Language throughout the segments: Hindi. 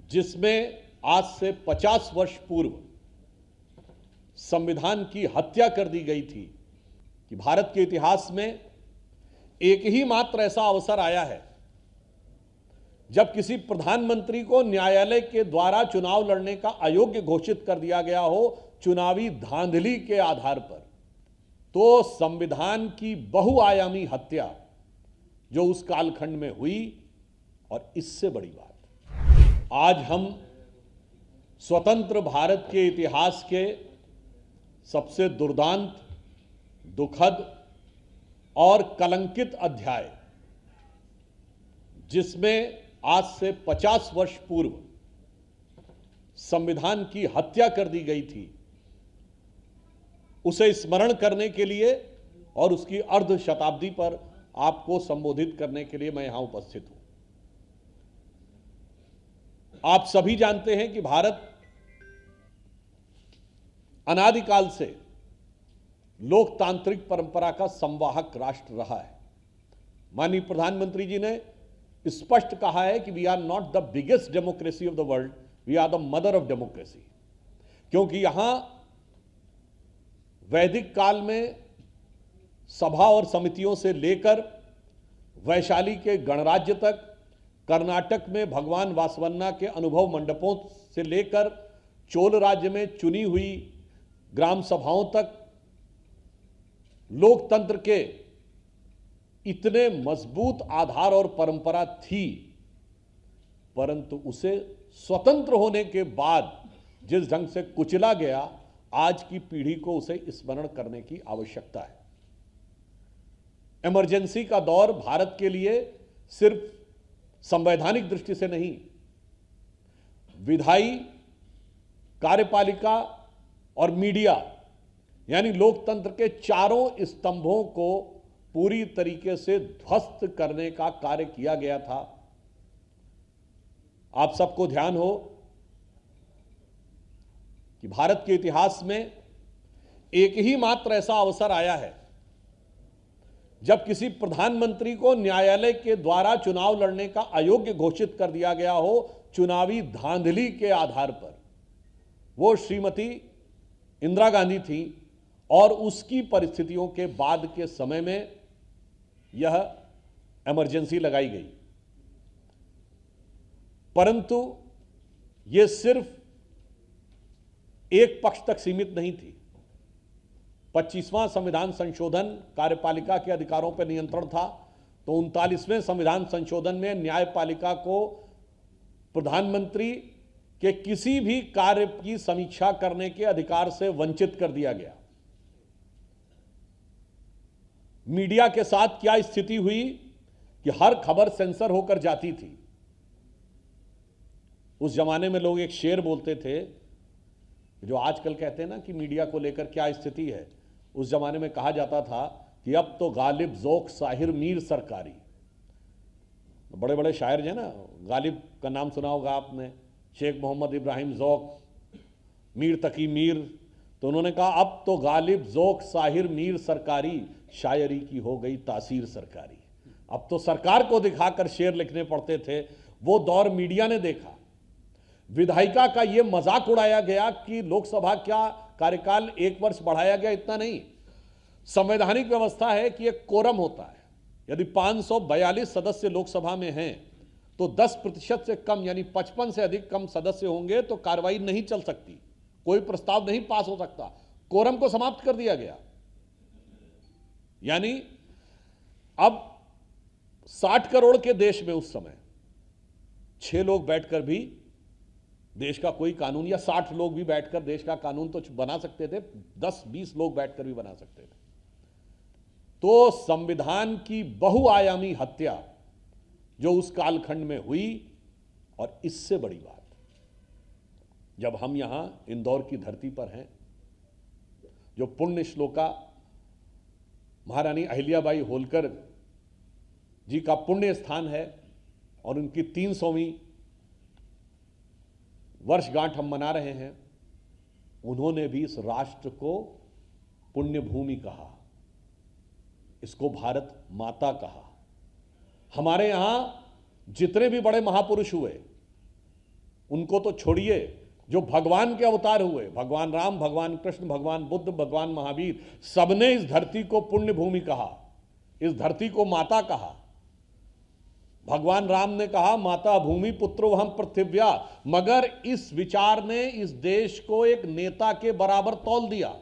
जिसमें आज से 50 वर्ष पूर्व संविधान की हत्या कर दी गई थी कि भारत के इतिहास में एक ही मात्र ऐसा अवसर आया है जब किसी प्रधानमंत्री को न्यायालय के द्वारा चुनाव लड़ने का अयोग्य घोषित कर दिया गया हो चुनावी धांधली के आधार पर। तो संविधान की बहुआयामी हत्या जो उस कालखंड में हुई, और इससे बड़ी बात, आज हम स्वतंत्र भारत के इतिहास के सबसे दुर्दांत, दुखद और कलंकित अध्याय, जिसमें आज से 50 वर्ष पूर्व संविधान की हत्या कर दी गई थी, उसे स्मरण करने के लिए और उसकी अर्ध शताब्दी पर आपको संबोधित करने के लिए मैं यहां उपस्थित हूं। आप सभी जानते हैं कि भारत अनादिकाल से लोकतांत्रिक परंपरा का संवाहक राष्ट्र रहा है। माननीय प्रधानमंत्री जी ने स्पष्ट कहा है कि we are not the biggest democracy of the world, we are the mother of democracy. क्योंकि यहां वैदिक काल में सभा और समितियों से लेकर वैशाली के गणराज्य तक, कर्नाटक में भगवान वासवन्ना के अनुभव मंडपों से लेकर चोल राज्य में चुनी हुई ग्राम सभाओं तक, लोकतंत्र के इतने मजबूत आधार और परंपरा थी, परंतु उसे स्वतंत्र होने के बाद जिस ढंग से कुचला गया, आज की पीढ़ी को उसे स्मरण करने की आवश्यकता है। इमरजेंसी का दौर भारत के लिए सिर्फ संवैधानिक दृष्टि से नहीं, विधायी, कार्यपालिका और मीडिया यानी लोकतंत्र के चारों स्तंभों को पूरी तरीके से ध्वस्त करने का कार्य किया गया था। आप सबको ध्यान हो कि भारत के इतिहास में एक ही मात्र ऐसा अवसर आया है जब किसी प्रधानमंत्री को न्यायालय के द्वारा चुनाव लड़ने का अयोग्य घोषित कर दिया गया हो चुनावी धांधली के आधार पर। वो श्रीमती इंदिरा गांधी थी और उसकी परिस्थितियों के बाद के समय में यह इमरजेंसी लगाई गई। परंतु यह सिर्फ एक पक्ष तक सीमित नहीं थी। 25वां संविधान संशोधन कार्यपालिका के अधिकारों पर नियंत्रण था, तो 39वें संविधान संशोधन में न्यायपालिका को प्रधानमंत्री के किसी भी कार्य की समीक्षा करने के अधिकार से वंचित कर दिया गया। मीडिया के साथ क्या स्थिति हुई कि हर खबर सेंसर होकर जाती थी। उस जमाने में लोग एक शेर बोलते थे, जो आजकल कहते हैं ना कि मीडिया को लेकर क्या स्थिति है, उस जमाने में कहा जाता था कि अब तो गालिब ज़ौक़ साहिर मीर सरकारी। बड़े बड़े शायर हैं ना, गालिब का नाम सुना होगा आपने, शेख मोहम्मद इब्राहिम ज़ौक़, मीर तकी मीर। तो उन्होंने कहा अब तो गालिब ज़ौक़ साहिर मीर सरकारी, शायरी की हो गई तासीर सरकारी। अब तो सरकार को दिखाकर शेर लिखने पड़ते थे। वो दौर मीडिया ने देखा। विधायिका का ये मजाक उड़ाया गया कि लोकसभा का कार्यकाल 1 वर्ष बढ़ाया गया, इतना नहीं। संवैधानिक व्यवस्था है कि एक कोरम होता है। यदि 542 सदस्य लोकसभा में हैं तो 10% से कम यानी 55 से अधिक कम सदस्य होंगे तो कार्रवाई नहीं चल सकती, कोई प्रस्ताव नहीं पास हो सकता। कोरम को समाप्त कर दिया गया। यानी अब 60 करोड़ के देश में उस समय 6 लोग बैठकर भी देश का कोई कानून, या 60 लोग भी बैठकर देश का कानून तो बना सकते थे, 10-20 लोग बैठकर भी बना सकते थे। तो संविधान की बहुआयामी हत्या जो उस कालखंड में हुई, और इससे बड़ी बात, जब हम यहां इंदौर की धरती पर हैं, जो पुण्य श्लोका महारानी अहिल्याबाई होलकर जी का पुण्य स्थान है और उनकी 300वीं वर्षगांठ हम मना रहे हैं, उन्होंने भी इस राष्ट्र को पुण्य भूमि कहा, इसको भारत माता कहा। हमारे यहां जितने भी बड़े महापुरुष हुए, उनको तो छोड़िए, जो भगवान के अवतार हुए, भगवान राम, भगवान कृष्ण, भगवान बुद्ध, भगवान महावीर, सबने इस धरती को पुण्य भूमि कहा, इस धरती को माता कहा। भगवान राम ने कहा माता भूमि पुत्रो हम पृथिव्या, मगर इस विचार ने इस देश को एक नेता के बराबर तौल दिया।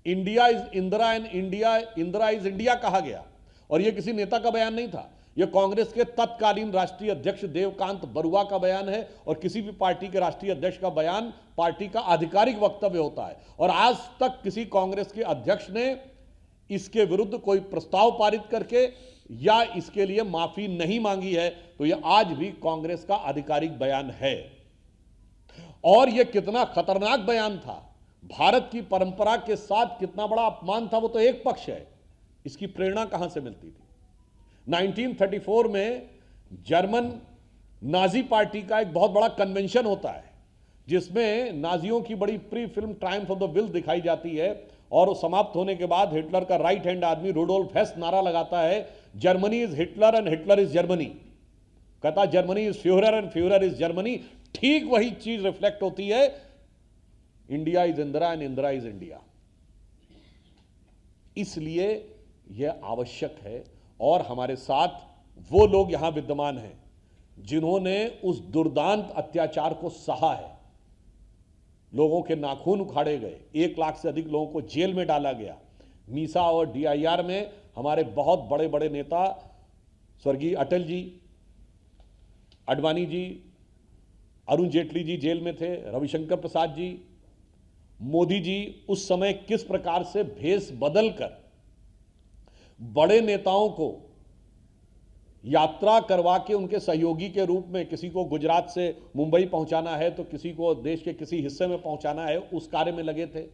India is Indira and Indira is India कहा गया, और यह किसी नेता का बयान नहीं था, यह कांग्रेस के तत्कालीन राष्ट्रीय अध्यक्ष देवकांत बरुआ का बयान है, और किसी भी पार्टी के राष्ट्रीय अध्यक्ष का बयान पार्टी का आधिकारिक वक्तव्य होता है। और आज तक किसी कांग्रेस के अध्यक्ष ने इसके विरुद्ध कोई प्रस्ताव पारित करके या इसके लिए माफी नहीं मांगी है, तो यह आज भी कांग्रेस का आधिकारिक बयान है। और यह कितना खतरनाक बयान था, भारत की परंपरा के साथ कितना बड़ा अपमान था, वो तो एक पक्ष है, इसकी प्रेरणा कहां से मिलती थी। 1934 में जर्मन नाजी पार्टी का एक बहुत बड़ा कन्वेंशन होता है, जिसमें नाजियों की बड़ी pre film Triumph of the will दिखाई जाती है, और वो समाप्त होने के बाद हिटलर का राइट हैंड आदमी रुडोल्फ हेस नारा लगाता है, Germany is Hitler and Hitler is Germany. कहता Germany is Fuhrer and Fuhrer is Germany. ठीक वही चीज रिफ्लेक्ट होती है, India is Indira and Indira is India. इसलिए यह आवश्यक है, और हमारे साथ वो लोग यहां विद्यमान हैं जिन्होंने उस दुर्दांत अत्याचार को सहा है। लोगों के नाखून उखाड़े गए, 1 लाख से अधिक लोगों को जेल में डाला गया। मीसा और डीआईआर में हमारे बहुत बड़े बड़े नेता स्वर्गीय अटल जी, आडवाणी जी, अरुण जेटली जी जेल में थे, रविशंकर प्रसाद जी, मोदी जी उस समय किस प्रकार से भेष बदलकर बड़े नेताओं को यात्रा करवा के उनके सहयोगी के रूप में, किसी को गुजरात से मुंबई पहुंचाना है तो किसी को देश के किसी हिस्से में पहुंचाना है, उस कार्य में लगे थे।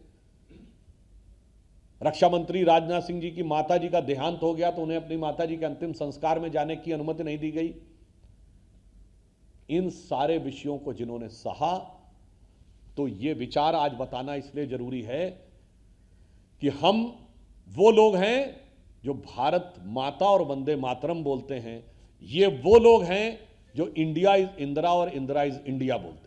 रक्षा मंत्री राजनाथ सिंह जी की माता जी का देहांत हो गया तो उन्हें अपनी माता जी के अंतिम संस्कार में जाने की अनुमति नहीं दी गई। इन सारे विषयों को जिन्होंने सहा, तो ये विचार आज बताना इसलिए जरूरी है कि हम वो लोग हैं जो भारत माता और वंदे मातरम बोलते हैं, ये वो लोग हैं जो इंडिया इज इंदिरा और इंदिरा इज इंडिया बोलते हैं।